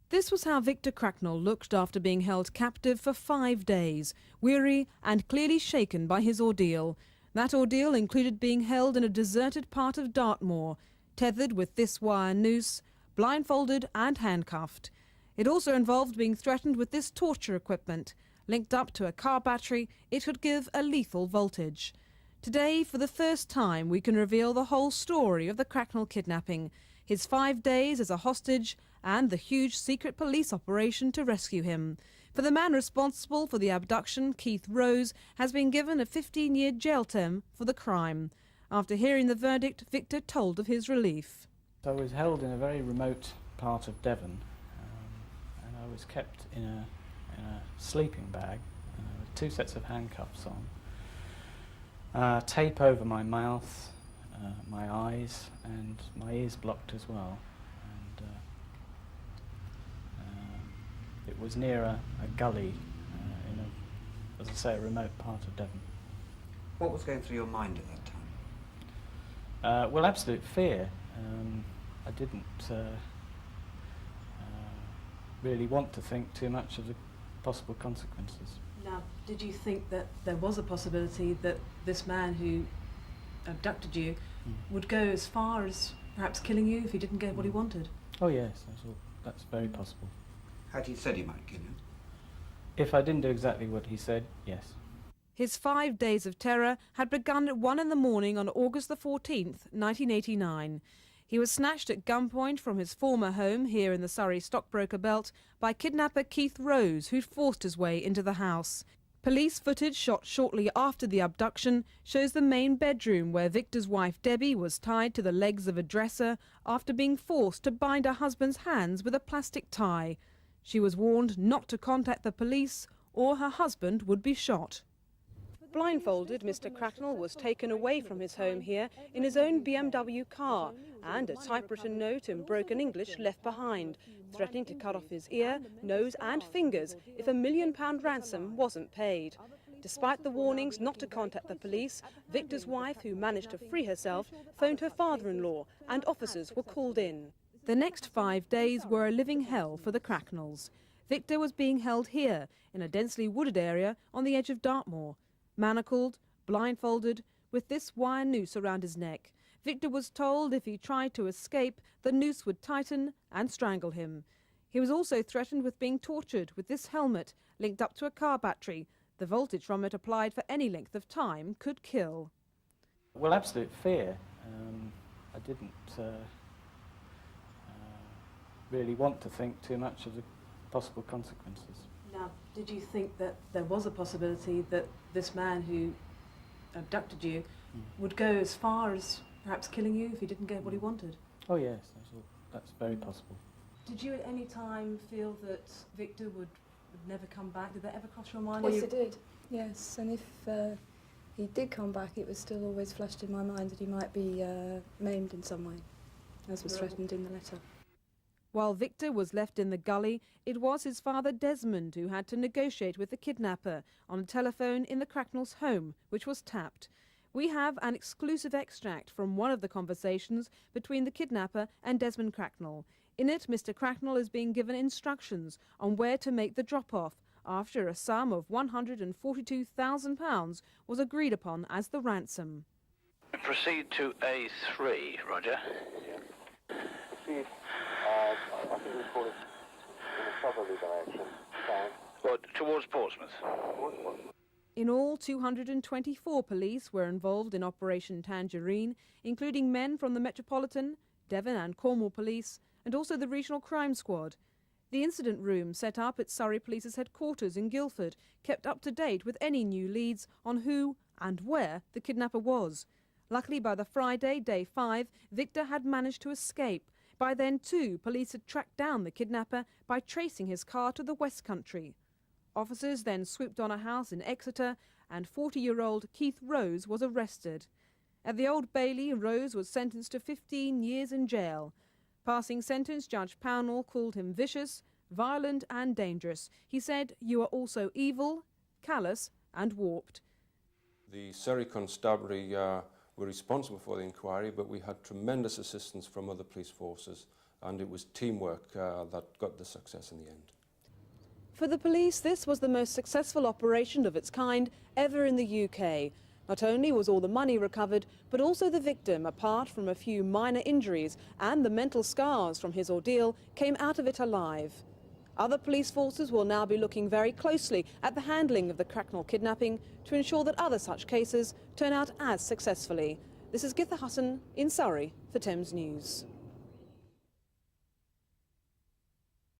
This was how Victor Cracknell looked after being held captive for 5 days, weary and clearly shaken by his ordeal. That ordeal included being held in a deserted part of Dartmoor, tethered with this wire noose, blindfolded and handcuffed. It also involved being threatened with this torture equipment. Linked up to a car battery, it could give a lethal voltage. Today, for the first time, we can reveal the whole story of the Cracknell kidnapping, his 5 days as a hostage, and the huge secret police operation to rescue him. For the man responsible for the abduction, Keith Rose, has been given a 15-year jail term for the crime. After hearing the verdict, Victor told of his relief. I was held in a very remote part of Devon, and I was kept in a sleeping bag with 2 sets of handcuffs on, tape over my mouth, my eyes, and my ears blocked as well. And it was near a gully in a, as I say, a remote part of Devon. What was going through your mind at that time? Well, absolute fear. I didn't really want to think too much of the possible consequences. Now, did you think that there was a possibility that this man who abducted you would go as far as perhaps killing you if he didn't get what he wanted? Oh yes, that's very possible. Had he said he might kill you? If I didn't do exactly what he said, yes. His 5 days of terror had begun at 1 in the morning on August the 14th, 1989. He was snatched at gunpoint from his former home here in the Surrey stockbroker belt by kidnapper Keith Rose, who'd forced his way into the house. Police footage shot shortly after the abduction shows the main bedroom where Victor's wife Debbie was tied to the legs of a dresser after being forced to bind her husband's hands with a plastic tie. She was warned not to contact the police or her husband would be shot. Blindfolded, Mr. Cracknell was taken away from his home here in his own BMW car and a typewritten note in broken English left behind, threatening to cut off his ear, nose and fingers if £1 million ransom wasn't paid. Despite the warnings not to contact the police, Victor's wife, who managed to free herself, phoned her father-in-law and officers were called in. The next 5 days were a living hell for the Cracknells. Victor was being held here in a densely wooded area on the edge of Dartmoor. Manacled, blindfolded, with this wire noose around his neck. Victor was told if he tried to escape, the noose would tighten and strangle him. He was also threatened with being tortured with this helmet linked up to a car battery. The voltage from it applied for any length of time could kill. Well, absolute fear. I didn't really want to think too much of the possible consequences. Now, did you think that there was a possibility that this man who abducted you would go as far as perhaps killing you if he didn't get what he wanted? Oh yes, that's very possible. Did you at any time feel that Victor would never come back? Did that ever cross your mind? Yes, it did. Yes, and if he did come back, it was still always flashed in my mind that he might be maimed in some way, as was threatened in the letter. While Victor was left in the gully, it was his father Desmond who had to negotiate with the kidnapper on a telephone in the Cracknell's home, which was tapped. We have an exclusive extract from one of the conversations between the kidnapper and Desmond Cracknell. In it, Mr. Cracknell is being given instructions on where to make the drop-off after a sum of £142,000 was agreed upon as the ransom. Proceed to A3, Roger. I think we call it in a southerly direction. Well, towards Portsmouth. In all, 224 police were involved in Operation Tangerine, including men from the Metropolitan, Devon and Cornwall Police, and also the Regional Crime Squad. The incident room set up at Surrey Police's headquarters in Guildford kept up to date with any new leads on who and where the kidnapper was. Luckily, by the Friday, day 5, Victor had managed to escape. By then, too, police had tracked down the kidnapper by tracing his car to the West Country. Officers then swooped on a house in Exeter and 40-year-old Keith Rose was arrested. At the Old Bailey, Rose was sentenced to 15 years in jail. Passing sentence, Judge Pownall called him vicious, violent and dangerous. He said, "You are also evil, callous and warped." The Surrey Constabulary were responsible for the inquiry, but we had tremendous assistance from other police forces and it was teamwork that got the success in the end. For the police, this was the most successful operation of its kind ever in the UK. Not only was all the money recovered, but also the victim, apart from a few minor injuries and the mental scars from his ordeal, came out of it alive. Other police forces will now be looking very closely at the handling of the Cracknell kidnapping to ensure that other such cases turn out as successfully. This is Githa Hassan in Surrey for Thames News.